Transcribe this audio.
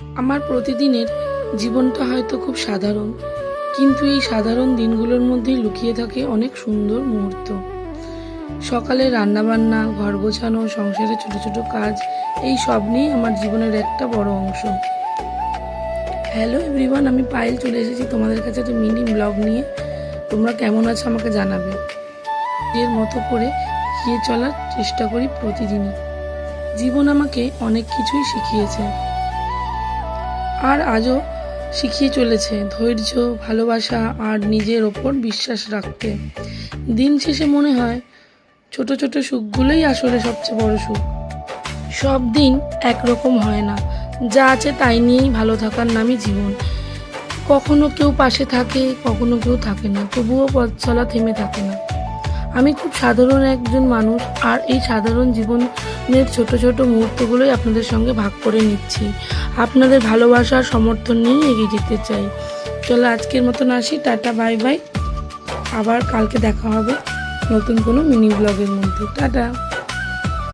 আমার প্রতিদিনের জীবনটা হয়তো খুব সাধারণ, কিন্তু এই সাধারণ দিনগুলোর মধ্যেই লুকিয়ে থাকে অনেক সুন্দর মুহূর্ত। সকালে রান্নাবান্না, ঘর গোছানো, সংসারে ছোট ছোট কাজ, এই সব নিয়েই আমার জীবনের একটা বড় অংশ। হ্যালো এভরিওয়ান, আমি পায়েল চলে এসেছি তোমাদের কাছে একটা মিনি ব্লগ নিয়ে। তোমরা কেমন আছো আমাকে জানাবে। এর মতো করে এগিয়ে চলার চেষ্টা করি প্রতিদিনই। জীবন আমাকে অনেক কিছুই শিখিয়েছে, আর আজও শিখিয়ে চলেছে ধৈর্য, ভালোবাসা আর নিজের ওপর বিশ্বাস রাখতে। দিন শেষে মনে হয় ছোট ছোট সুখগুলোই আসলে সবচেয়ে বড় সুখ। সব দিন একরকম হয় না, যা আছে তাই নিয়েই ভালো থাকার নামই জীবন। কখনো কেউ পাশে থাকে, কখনো কেউ থাকে না, তবুও পথ চলা থেমে থাকে না। আমি খুব সাধারণ একজন মানুষ, আর এই সাধারণ জীবনের ছোট ছোট মুহূর্তগুলোই আপনাদের সঙ্গে ভাগ করে নিচ্ছি। আপনাদের ভালোবাসার সমর্থন নিয়ে এগিয়ে যেতে চাই। চলো আজকের মতন আসি, টাটা, বাই বাই। আবার কালকে দেখা হবে নতুন কোনো মিনি ব্লগের মধ্যে। টাটা।